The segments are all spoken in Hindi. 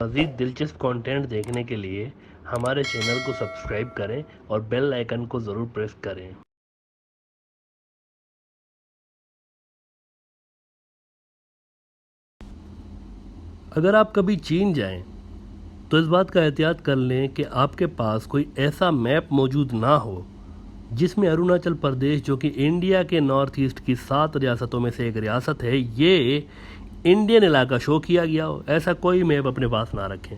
मज़ीद दिलचस्प कंटेंट देखने के लिए हमारे चैनल को सब्सक्राइब करें और बेल आइकन को ज़रूर प्रेस करें। अगर आप कभी चीन जाएं, तो इस बात का एहतियात कर लें कि आपके पास कोई ऐसा मैप मौजूद ना हो जिसमें अरुणाचल प्रदेश, जो कि इंडिया के नॉर्थ ईस्ट की 7 रियासतों में से एक रियासत है, ये इंडियन इलाका शो किया गया हो। ऐसा कोई मैप अपने पास ना रखें,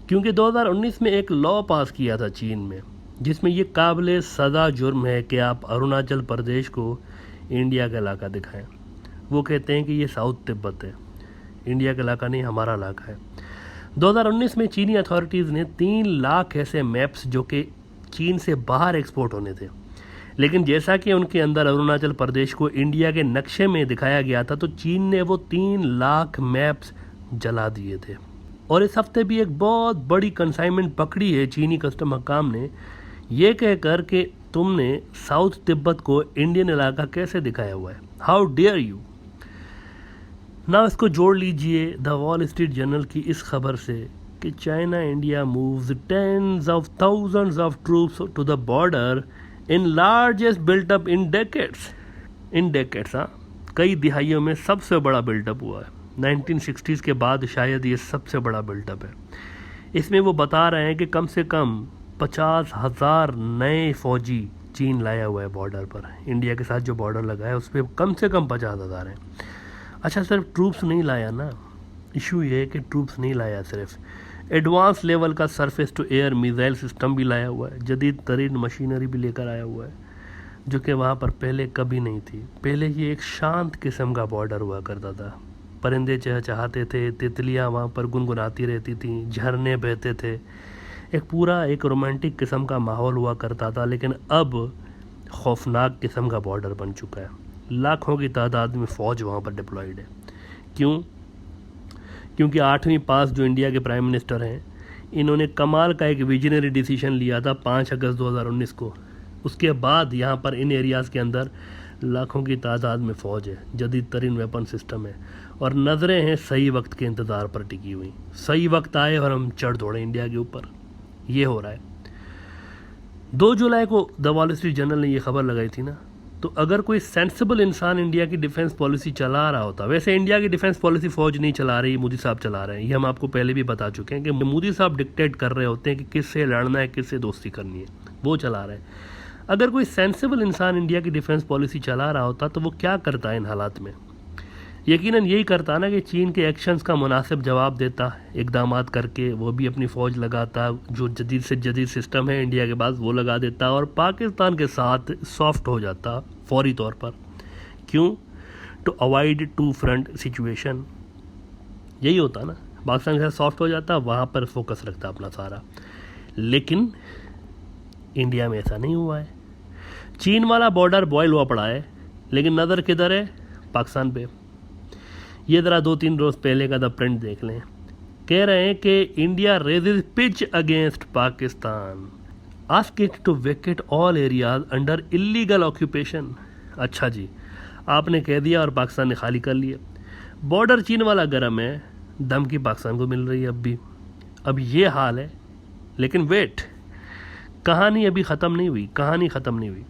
क्योंकि 2019 में एक लॉ पास किया था चीन में, जिसमें ये काबिल सज़ा जुर्म है कि आप अरुणाचल प्रदेश को इंडिया का इलाका दिखाएं। वो कहते हैं कि ये साउथ तिब्बत है, इंडिया का इलाका नहीं, हमारा इलाका है। 2019 में चीनी अथॉरिटीज़ ने 3 लाख ऐसे मैप्स जो कि चीन से बाहर एक्सपोर्ट होने थे, लेकिन जैसा कि उनके अंदर अरुणाचल प्रदेश को इंडिया के नक्शे में दिखाया गया था, तो चीन ने वो 3 लाख मैप्स जला दिए थे। और इस हफ्ते भी एक बहुत बड़ी कंसाइनमेंट पकड़ी है चीनी कस्टम हकाम ने, ये कहकर कि तुमने साउथ तिब्बत को इंडियन इलाका कैसे दिखाया हुआ है, हाउ डेयर यू। ना इसको जोड़ लीजिए द वॉल स्ट्रीट जर्नल की इस खबर से कि China India moves tens of thousands of troops to the border in largest buildup in decades. हाँ, कई दिहाइयों में सबसे बड़ा बिल्टअप हुआ है। 1960s के बाद शायद ये सबसे बड़ा बिल्टअप है। इसमें वो बता रहे हैं कि कम से कम 50,000 नए फौजी चीन लाया हुआ है बॉर्डर पर। इंडिया के साथ जो बॉर्डर लगा है उस पर कम से कम 50,000 हैं। अच्छा, सिर्फ ट्रूप्स नहीं लाया ना, इशू ये है कि ट्रूप्स नहीं लाया, सिर्फ एडवांस लेवल का surface to air missile system भी लाया हुआ है, जदीद तरीन मशीनरी भी लेकर आया हुआ है, जो कि वहाँ पर पहले कभी नहीं थी। पहले ये एक शांत किस्म का बॉर्डर हुआ करता था, परिंदे चहचहाते थे, तितलियाँ वहाँ पर गुनगुनाती रहती थीं, झरने बहते थे, एक रोमांटिक किस्म का माहौल हुआ करता था। लेकिन अब खौफनाक किस्म का बॉर्डर बन चुका है। लाखों की तादाद में फ़ौज वहाँ पर डिप्लॉयड है। क्यों? क्योंकि 8वीं पास जो इंडिया के प्राइम मिनिस्टर हैं, इन्होंने कमाल का एक विजनरी डिसीजन लिया था 5 अगस्त 2019 को। उसके बाद यहाँ पर इन एरियाज़ के अंदर लाखों की तादाद में फ़ौज है, जदीद तरीन वेपन सिस्टम है, और नज़रें हैं सही वक्त के इंतज़ार पर टिकी हुई। सही वक्त आए और हम चढ़ दौड़े इंडिया के ऊपर। ये हो रहा है। 2 जुलाई को द वॉल स्ट्रीट जर्नल ने ये खबर लगाई थी ना, तो अगर कोई सेंसिबल इंसान इंडिया की डिफेंस पॉलिसी चला रहा होता, वैसे इंडिया की डिफेंस पॉलिसी फ़ौज नहीं चला रही, मोदी साहब चला रहे हैं, ये हम आपको पहले भी बता चुके हैं कि मोदी साहब डिक्टेट कर रहे होते हैं कि किससे लड़ना है, किससे दोस्ती करनी है, वो चला रहे हैं। अगर कोई सेंसिबल इंसान इंडिया की डिफेंस पॉलिसी चला रहा होता तो वो क्या करता है इन हालात में? यकीनन यही करता ना कि चीन के एक्शंस का मुनासिब जवाब देता, इकदामात करके, वो भी अपनी फ़ौज लगाता, जो जदीद से जदीद सिस्टम है इंडिया के पास वो लगा देता, और पाकिस्तान के साथ सॉफ्ट हो जाता फौरी तौर पर। क्यों? To avoid two front situation. यही होता ना, पाकिस्तान के साथ सॉफ्ट हो जाता, वहाँ पर फोकस रखता अपना सारा। लेकिन इंडिया में ऐसा नहीं हुआ है। चीन वाला बॉर्डर बॉयल हुआ पड़ा है, लेकिन नज़र किधर है? पाकिस्तान पे। ये ज़रा 2-3 रोज़ पहले का द प्रिंट देख लें। कह रहे हैं कि India raises pitch against Pakistan, ask it to vacate all areas under illegal occupation. अच्छा जी, आपने कह दिया और पाकिस्तान ने खाली कर लिया। बॉर्डर चीन वाला गर्म है, धमकी पाकिस्तान को मिल रही है अब भी। अब ये हाल है। लेकिन वेट, कहानी अभी ख़त्म नहीं हुई, कहानी ख़त्म नहीं हुई।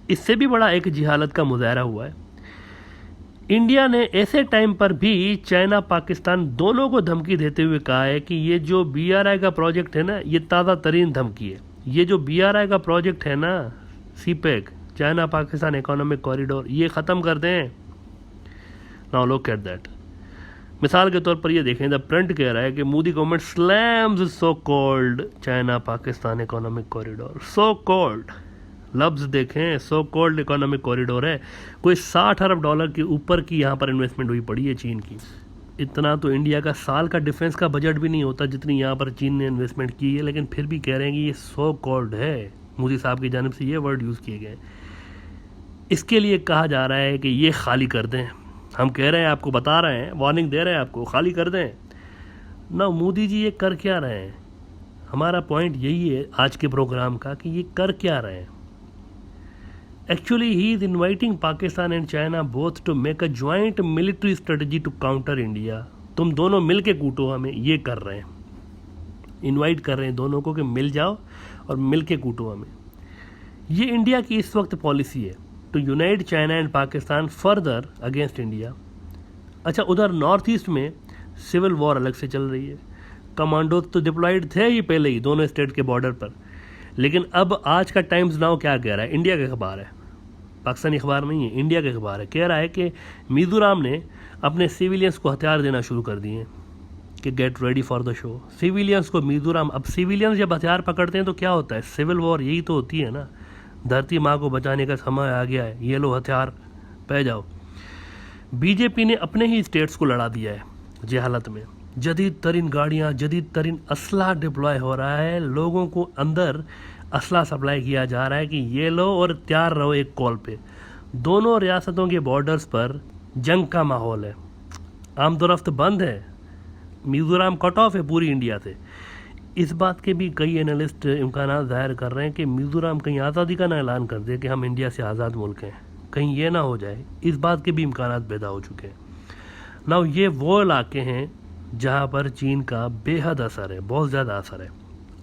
इससे भी बड़ा एक जिहालत का मुजाहरा हुआ है। इंडिया ने ऐसे टाइम पर भी चाइना पाकिस्तान दोनों को धमकी देते हुए कहा है कि ये जो BRI का प्रोजेक्ट है ना, ये ताज़ा तरीन धमकी है। ये जो BRI का प्रोजेक्ट है ना, CPEC, China Pakistan economic corridor, ये ख़त्म कर दें। Now look at that. मिसाल के तौर पर ये देखें, द प्रिंट कह रहा है कि Modi government slams so called China Pakistan economic corridor. So called लफ्ज़ देखें, सो कॉल्ड इकोनॉमिक कॉरिडोर है। कोई $60 अरब के ऊपर की यहाँ पर इन्वेस्टमेंट हुई पड़ी है चीन की। इतना तो इंडिया का साल का डिफेंस का बजट भी नहीं होता जितनी यहाँ पर चीन ने इन्वेस्टमेंट की है, लेकिन फिर भी कह रहे हैं कि ये सो कॉल्ड है। मोदी साहब की जानिब से ये वर्ड यूज़ किए गए। इसके लिए कहा जा रहा है कि ये खाली कर दें। हम कह रहे हैं, आपको बता रहे हैं, वार्निंग दे रहे हैं आपको, खाली कर दें ना। मोदी जी ये कर क्या रहे हैं? हमारा पॉइंट यही है आज के प्रोग्राम का कि ये कर क्या रहे हैं। Actually, he is inviting Pakistan and China both to make a joint military strategy to counter India. तुम दोनों मिल के कूटो हमें, ये कर रहे हैं, इनवाइट कर रहे हैं दोनों को कि मिल जाओ और मिल के कूटो हमें। ये इंडिया की इस वक्त पॉलिसी है, to unite China and Pakistan further against India. अच्छा, उधर नॉर्थ ईस्ट में सिविल वॉर अलग से चल रही है, कमांडो तो डिप्लॉयड थे ही पहले ही दोनों स्टेट के बॉर्डर पर, लेकिन अब आज का टाइम्स नाउ क्या कह रहा है, इंडिया का अखबार है, पाकिस्तानी अखबार नहीं है, इंडिया का अखबार है, कह रहा है कि मिजोरम ने अपने सिविलियंस को हथियार देना शुरू कर दिए कि get ready for the show. Civilians को मिजोरम, अब सिविलियंस जब हथियार पकड़ते हैं तो क्या होता है, सिविल वॉर यही तो होती है ना, धरती माँ को बचाने का समय आ गया है, ये लो हथियार पै जाओ। बीजेपी ने अपने ही स्टेट्स को लड़ा दिया है ये हालत में, जदीद तरीन गाड़ियाँ, जदीद तरीन असला डिप्लॉय हो रहा है, लोगों को अंदर असला सप्लाई किया जा रहा है कि ये लो और तैयार रहो एक कॉल पे। दोनों रियासतों के बॉर्डर्स पर जंग का माहौल है, आमदोरफ्त बंद है, मिजोरम कट ऑफ है पूरी इंडिया से। इस बात के भी कई एनालिस्ट इम्कान जाहिर कर रहे हैं कि मिजोरम कहीं आज़ादी का ना ऐलान कर दे कि हम इंडिया से आज़ाद मुल्क हैं, कहीं ये ना हो जाए, इस बात के भी इम्कान पैदा हो चुके हैं। ना ये वो इलाके हैं जहाँ पर चीन का बेहद असर है, बहुत ज़्यादा असर है।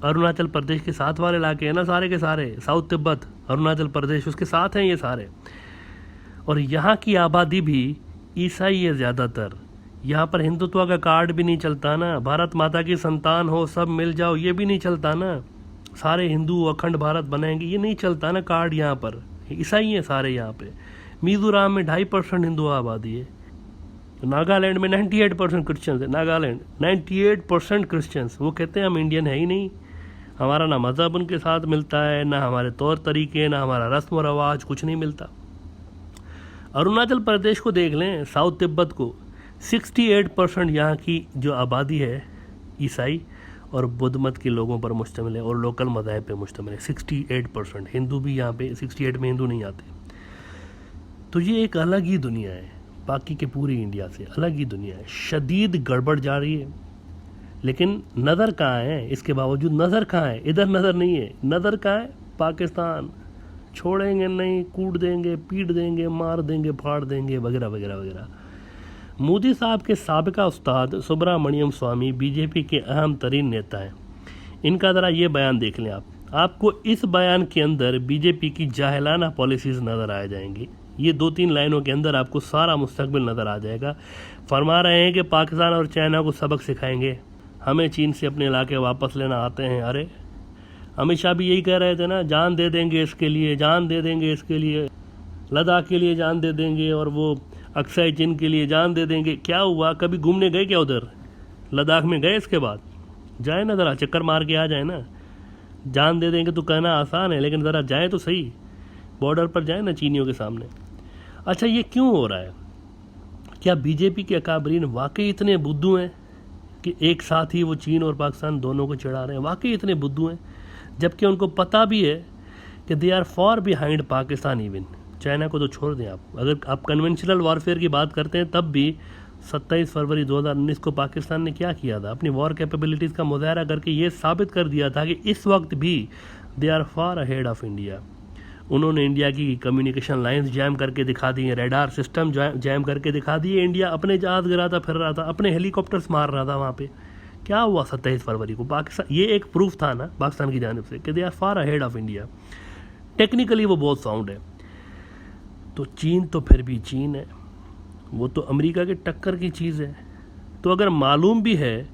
अरुणाचल प्रदेश के साथ वाले इलाके हैं ना सारे के सारे, साउथ तिब्बत, अरुणाचल प्रदेश उसके साथ हैं ये सारे, और यहाँ की आबादी भी ईसाई है ज़्यादातर। यहाँ पर हिंदुत्व का कार्ड भी नहीं चलता ना, भारत माता की संतान हो सब मिल जाओ, ये भी नहीं चलता ना, सारे हिंदू अखंड भारत बनाएंगे, ये नहीं चलता ना कार्ड। यहाँ पर ईसाई हैं सारे यहाँ पे। मिजोरम में 2.5% हिंदू आबादी है, नागालैंड में 98% क्रिश्चियंस है, नागालैंड 98% क्रिश्चियंस। वो कहते हैं हम इंडियन है ही नहीं, हमारा ना मज़हब उनके साथ मिलता है, ना हमारे तौर तरीके, ना हमारा रस्म और रवाज, कुछ नहीं मिलता। अरुणाचल प्रदेश को देख लें, साउथ तिब्बत को, 68% यहाँ की जो आबादी है ईसाई और बुद्ध मत के लोगों पर मुश्तमिल है और लोकल मज़ाहब पे मुश्तमिल है। 68% हिंदू भी यहाँ पे, 68 में हिंदू नहीं आते। तो ये एक अलग ही दुनिया है, बाकी के पूरी इंडिया से अलग ही दुनिया है। शदीद गड़बड़ जा रही है, लेकिन नज़र कहाँ है, इसके बावजूद नज़र कहाँ है, इधर नज़र नहीं है, नज़र कहाँ है, पाकिस्तान। छोड़ेंगे नहीं, कूट देंगे, पीट देंगे, मार देंगे, फाड़ देंगे, वगैरह वगैरह वगैरह। मोदी साहब के साबिका उस्ताद सुब्रमण्यम स्वामी बीजेपी के अहम तरीन नेता हैं। इनका ज़रा ये बयान देख लें आप, आपको इस बयान के अंदर बीजेपी की जाहिलाना पॉलिसीज़ नज़र आ जाएंगी। ये 2-3 लाइनों के अंदर आपको सारा मुस्तकबिल नज़र आ जाएगा। फरमा रहे हैं कि पाकिस्तान और चाइना को सबक सिखाएंगे, हमें चीन से अपने इलाके वापस लेना आते हैं। अरे अमित शाह भी यही कह रहे थे ना, जान दे देंगे इसके लिए, जान दे देंगे इसके लिए, लद्दाख के लिए जान दे देंगे और वो अक्साई चिन के लिए जान दे देंगे। क्या हुआ, कभी घूमने गए क्या उधर, लद्दाख में गए? इसके बाद जाए ना, ज़रा चक्कर मार के आ जाए ना। जान दे देंगे तो कहना आसान है, लेकिन ज़रा जाए तो सही, बॉर्डर पर जाए ना चीनियों के सामने। अच्छा, ये क्यों हो रहा है? क्या बीजेपी के अकाबरीन वाकई इतने बुद्धू हैं कि एक साथ ही वो चीन और पाकिस्तान दोनों को चिढ़ा रहे हैं? वाकई इतने बुद्धू हैं, जबकि उनको पता भी है कि they are far behind Pakistan. Even China को तो छोड़ दें आप, अगर आप कन्वेंशनल वॉरफेयर की बात करते हैं, तब भी 27 फरवरी 2019 को पाकिस्तान ने क्या किया था, अपनी वॉर कैपेबिलिटीज़ का मुजाहरा करके ये साबित कर दिया था कि इस वक्त भी they are far ahead of India. उन्होंने इंडिया की कम्युनिकेशन लाइंस जैम करके दिखा दी हैं, रेडार सिस्टम जैम करके दिखा दिए। इंडिया अपने जहाज़ गिराता फिर रहा था, अपने हेलीकॉप्टर्स मार रहा था वहाँ पे। क्या हुआ 27 फरवरी को? पाकिस्तान, ये एक प्रूफ था ना पाकिस्तान की जानिब से कि they are far ahead of India. Technically वो बहुत साउंड है। तो चीन तो फिर भी चीन है, वो तो अमेरिका के टक्कर की चीज़ है। तो अगर मालूम भी है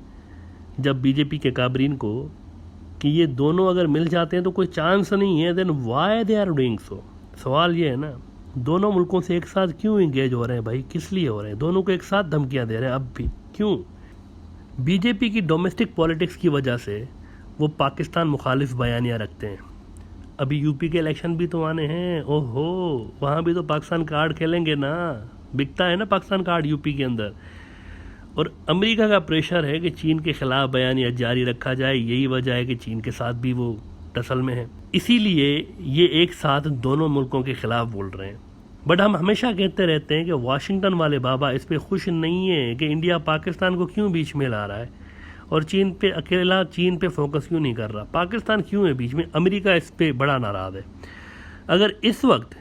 जब बीजेपी के काबरीन को कि ये दोनों अगर मिल जाते हैं तो कोई चांस नहीं है, then why they are doing so. सवाल ये है ना, दोनों मुल्कों से एक साथ क्यों इंगेज हो रहे हैं भाई, किस लिए हो रहे हैं? दोनों को एक साथ धमकियां दे रहे हैं अब भी, क्यों? बीजेपी की डोमेस्टिक पॉलिटिक्स की वजह से वो पाकिस्तान मुखालिफ बयानियाँ रखते हैं। अभी यूपी के इलेक्शन भी तो आने हैं, ओहो, वहाँ भी तो पाकिस्तान कार्ड खेलेंगे ना, बिकता है ना पाकिस्तान कार्ड यूपी के अंदर। और अमेरिका का प्रेशर है कि चीन के खिलाफ बयानिया जारी रखा जाए, यही वजह है कि चीन के साथ भी वो टसल में है, इसीलिए ये एक साथ दोनों मुल्कों के खिलाफ बोल रहे हैं। बट हम हमेशा कहते रहते हैं कि वाशिंगटन वाले बाबा इस पर खुश नहीं है कि इंडिया पाकिस्तान को क्यों बीच में ला रहा है और चीन पे अकेला, चीन पे फोकस क्यों नहीं कर रहा, पाकिस्तान क्यों है बीच में, अमेरिका इस पे बड़ा नाराज़ है। अगर इस वक्त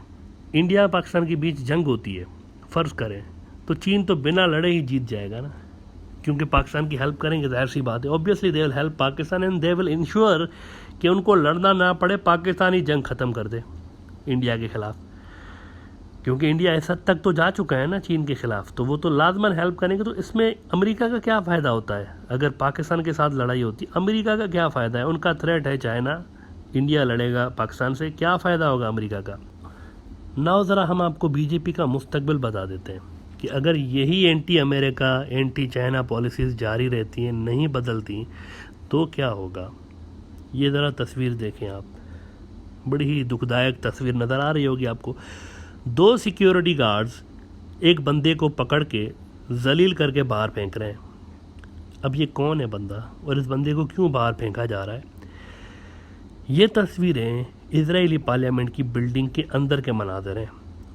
इंडिया पाकिस्तान के बीच जंग होती है फ़र्ज़ करें, तो चीन तो बिना लड़े ही जीत जाएगा ना, क्योंकि पाकिस्तान की हेल्प करेंगे, जाहिर सी बात है, obviously they will help Pakistan and they will ensure कि उनको लड़ना ना पड़े, पाकिस्तानी जंग ख़त्म कर दे इंडिया के ख़िलाफ़, क्योंकि इंडिया इस हद तक तो जा चुका है ना चीन के ख़िलाफ़, तो वो तो लाजमन हेल्प करेंगे। तो इसमें अमेरिका का क्या फ़ायदा होता है अगर पाकिस्तान के साथ लड़ाई होती? अमेरिका का क्या फ़ायदा है? उनका थ्रेट है चाइना, इंडिया लड़ेगा पाकिस्तान से, क्या फ़ायदा होगा अमेरिका का? नाउ ज़रा हम आपको बीजेपी का मुस्तकबिल बता देते हैं कि अगर यही anti America, anti China policies जारी रहती हैं, नहीं बदलती, तो क्या होगा? ये ज़रा तस्वीर देखें आप, बड़ी ही दुखदायक तस्वीर नज़र आ रही होगी आपको। 2 सिक्योरिटी गार्ड्स एक बंदे को पकड़ के जलील करके बाहर फेंक रहे हैं। अब ये कौन है बंदा और इस बंदे को क्यों बाहर फेंका जा रहा है? ये तस्वीरें इजरायली पार्लियामेंट की बिल्डिंग के अंदर के मनाज़र हैं,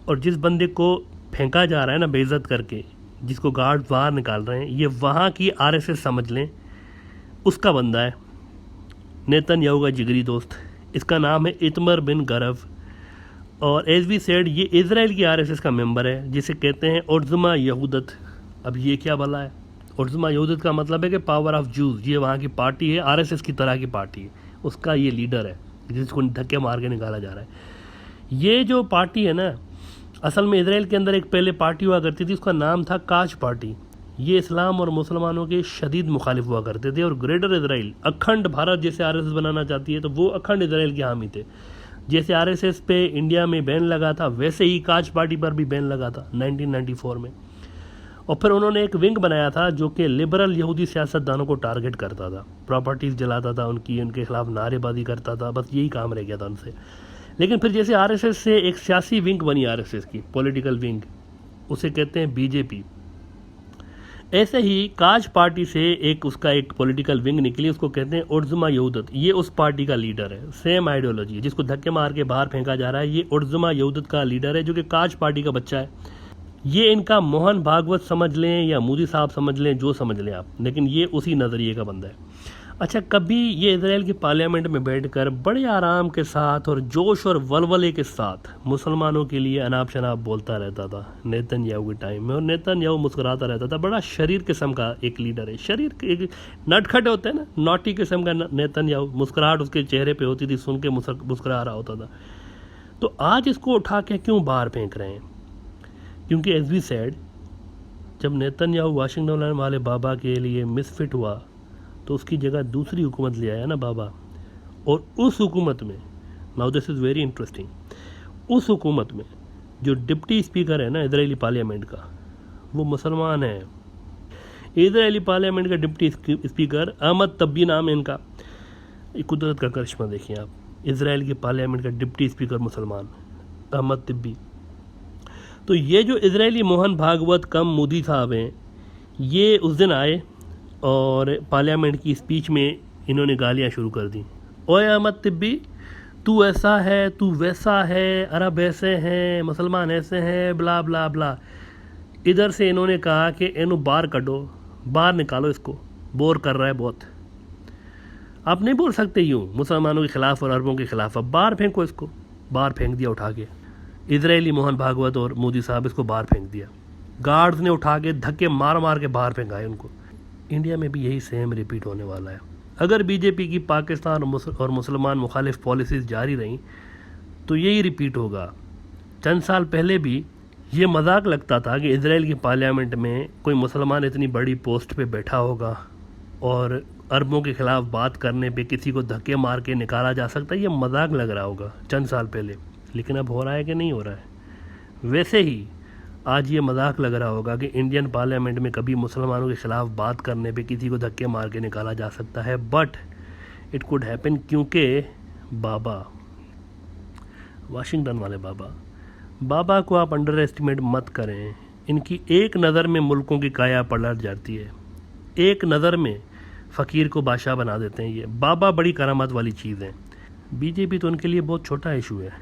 और जिस बंदे को फेंका जा रहा है ना बेइज्जत करके, जिसको गार्ड बाहर निकाल रहे हैं, ये वहाँ की आरएसएस समझ लें, उसका बंदा है, नेतन्याहू का जिगरी दोस्त। इसका नाम है इतमर बिन गरव, और एज वी सेड ये इजराइल की आरएसएस का मेंबर है, जिसे कहते हैं ओज़मा यहूदत। अब ये क्या भला है? ओज़मा यहूदत का मतलब है कि पावर ऑफ जूज, ये वहाँ की पार्टी है, आरएसएस की तरह की पार्टी है, उसका ये लीडर है जिसको धक्के मार के निकाला जा रहा है। ये जो पार्टी है ना, असल में इजराइल के अंदर एक पहले पार्टी हुआ करती थी, उसका नाम था काश पार्टी। ये इस्लाम और मुसलमानों के शदीद मुखालिफ हुआ करते थे, और ग्रेटर इजराइल, अखंड भारत जैसे आरएसएस बनाना चाहती है, तो वो अखंड इजराइल के हामी थे। जैसे आरएसएस पे इंडिया में बैन लगा था, वैसे ही काश पार्टी पर भी बैन लगा था 1994 में। और फिर उन्होंने एक विंग बनाया था जो कि लिबरल यहूदी सियासतदानों को टारगेट करता था, प्रॉपर्टीज़ जलाता था उनकी, उनके खिलाफ नारेबाजी करता था, बस यही काम रह गया था उनसे। लेकिन फिर जैसे आरएसएस से एक सियासी विंग बनी, आरएसएस की पॉलिटिकल विंग, उसे कहते हैं बीजेपी। ऐसे ही काश पार्टी से उसका एक पॉलिटिकल विंग निकली, उसको कहते हैं ओज़मा यहूदत। ये उस पार्टी का लीडर है, सेम आइडियोलॉजी, जिसको धक्के मार के बाहर फेंका जा रहा है, ये ओज़मा यहूदत का लीडर है, जो कि काश पार्टी का बच्चा है। ये इनका मोहन भागवत समझ लें या मोदी साहब समझ लें, जो समझ लें आप, लेकिन ये उसी नज़रिए का बंदा है। अच्छा, कभी ये इजराइल की पार्लियामेंट में बैठकर बड़े आराम के साथ और जोश और वलवले के साथ मुसलमानों के लिए अनाप शनाप बोलता रहता था नेतन्याहू के टाइम में, और नेतन्याहू मुस्कुराता रहता था। बड़ा शरीर किस्म का एक लीडर है, शरीर एक नटखट होते हैं ना, नॉटी किस्म का नेतन्याहू, मुस्कुराहट उसके चेहरे पे होती थी, सुन के मुस्कुरा रहा होता था। तो आज इसको उठा के क्यों बाहर फेंक रहे हैं? क्योंकि एज वी सेड, जब नेतन्याहू वाशिंगटन वाले बाबा के लिए मिसफिट हुआ, तो उसकी जगह दूसरी हुकूमत ले आया ना बाबा, और उस हुकूमत में, now this is very interesting, उस हुकूमत में जो डिप्टी स्पीकर है ना इजरायली पार्लियामेंट का, वो मुसलमान है। इजरायली पार्लियामेंट का डिप्टी स्पीकर अहमद तब्बी नाम है इनका। कुदरत का करिश्मा देखिए आप, इजराइल की पार्लियामेंट का डिप्टी स्पीकर मुसलमान, अहमद तिब्बी। तो ये जो इजरायली मोहन भागवत कम मोदी साहब हैं, ये उस दिन आए और पार्लियामेंट की स्पीच में इन्होंने गालियाँ शुरू कर दी। ओए अहमद तिब्बी, तू ऐसा है, तू वैसा है, अरब ऐसे हैं, मुसलमान ऐसे हैं, ब्ला ब्ला ब्ला। इधर से इन्होंने कहा कि इन्हों बाहर कढो, बाहर निकालो इसको, बोर कर रहा है बहुत। आप नहीं बोल सकते यूँ मुसलमानों के ख़िलाफ़ और अरबों के ख़िलाफ़, अब बाहर फेंको इसको। बाहर फेंक दिया उठा के, इजरायली मोहन भागवत और मोदी साहब इसको बाहर फेंक दिया। गार्ड्स ने उठा के धक्के मार मार के बाहर फेंकाए उनको। इंडिया में भी यही सेम रिपीट होने वाला है। अगर बीजेपी की पाकिस्तान और मुसलमान मुखालिफ पॉलिसीज़ जारी रहीं तो यही रिपीट होगा। चंद साल पहले भी ये मजाक लगता था कि इजराइल की पार्लियामेंट में कोई मुसलमान इतनी बड़ी पोस्ट पे बैठा होगा और अरबों के ख़िलाफ़ बात करने पे किसी को धक्के मार के निकाला जा सकता है, ये मजाक लग रहा होगा चंद साल पहले। लेकिन अब हो रहा है कि नहीं हो रहा है? वैसे ही आज ये मजाक लग रहा होगा कि इंडियन पार्लियामेंट में कभी मुसलमानों के ख़िलाफ़ बात करने पे किसी को धक्के मार के निकाला जा सकता है। बट इट कुड हैपन, क्योंकि बाबा, वाशिंगटन वाले बाबा को आप अंडर एस्टिमेट मत करें। इनकी एक नज़र में मुल्कों की काया पलट जाती है, एक नज़र में फ़कीर को बादशाह बना देते हैं। ये बाबा बड़ी करामत वाली चीज़ है। बीजेपी तो उनके लिए बहुत छोटा इशू है,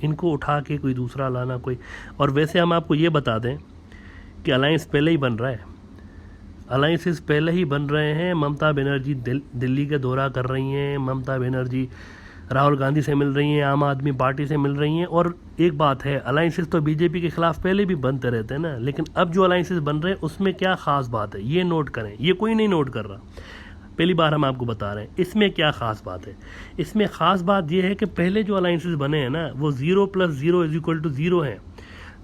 इनको उठा के कोई दूसरा लाना कोई। और वैसे हम आपको ये बता दें कि अलायंस पहले ही बन रहा है, अलायंसेस पहले ही बन रहे हैं। ममता बनर्जी दिल्ली का दौरा कर रही हैं, ममता बनर्जी राहुल गांधी से मिल रही हैं, आम आदमी पार्टी से मिल रही हैं। और एक बात है, अलाइंसेस तो बीजेपी के खिलाफ पहले भी बनते रहते हैं ना, लेकिन अब जो अलाइंसेस बन रहे हैं उसमें क्या ख़ास बात है, ये नोट करें। ये कोई नहीं नोट कर रहा, पहली बार हम आपको बता रहे हैं इसमें क्या ख़ास बात है। इसमें ख़ास बात यह है कि पहले जो अलाइंसेस बने हैं ना, वो 0 + 0 = 0 हैं।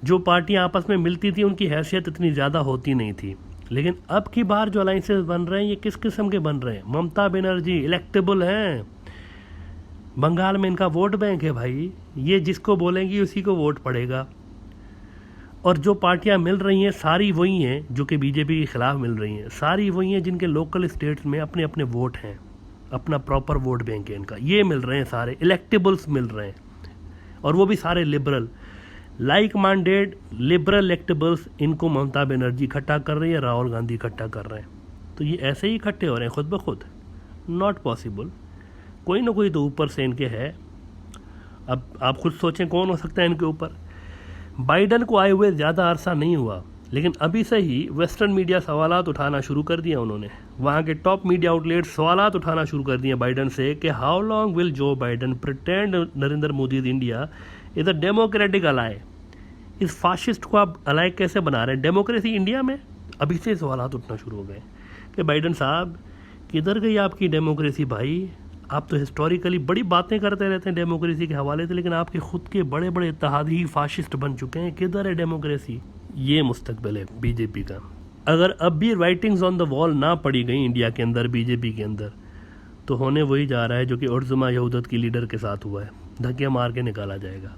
जो पार्टियां आपस में मिलती थी उनकी हैसियत इतनी ज़्यादा होती नहीं थी। लेकिन अब की बार जो अलाइंसेस बन रहे हैं ये किस किस्म के बन रहे हैं? ममता बनर्जी इलेक्टेबल हैं, बंगाल में इनका वोट बैंक है भाई, ये जिसको बोलेंगी उसी को वोट पड़ेगा। और जो पार्टियां मिल रही हैं सारी वही हैं जो कि बीजेपी के खिलाफ मिल रही हैं, सारी वही हैं जिनके लोकल स्टेट्स में अपने अपने वोट हैं, अपना प्रॉपर वोट बैंक है इनका। ये मिल रहे हैं, सारे इलेक्टेबल्स मिल रहे हैं, और वो भी सारे liberal, like minded liberal electables. इनको ममता बनर्जी इकट्ठा कर रही है, राहुल गांधी इकट्ठा कर रहे हैं। तो ये ऐसे ही इकट्ठे हो रहे हैं खुद ब खुद? Not possible. कोई ना कोई तो ऊपर से इनके है। अब आप खुद सोचें कौन हो सकता है इनके ऊपर। बाइडन को आए हुए ज़्यादा अरसा नहीं हुआ, लेकिन अभी से ही वेस्टर्न मीडिया सवालात उठाना शुरू कर दिया उन्होंने। वहाँ के टॉप मीडिया आउटलेट सवालात उठाना शुरू कर दिए बाइडन से कि how long will Joe Biden pretend Narendra Modi India is a democratic ally. इस फाशिस्ट को आप अलाय कैसे बना रहे हैं डेमोक्रेसी इंडिया में? अभी से सवालात उठना शुरू हो गए कि बाइडन साहब किधर गई आपकी डेमोक्रेसी भाई? आप तो हिस्टोरिकली बड़ी बातें करते रहते हैं डेमोक्रेसी के हवाले से, लेकिन आपके खुद के बड़े बड़े इत्तेहादी ही फाशिस्ट बन चुके हैं। किधर है डेमोक्रेसी? ये मुस्तकबिल है बीजेपी का। अगर अब भी राइटिंग्स ऑन द वॉल ना पड़ी गई इंडिया के अंदर, बीजेपी के अंदर, तो होने वही जा रहा है जो कि उर्जुमा यहूदत की लीडर के साथ हुआ है, धक्के मार के निकाला जाएगा।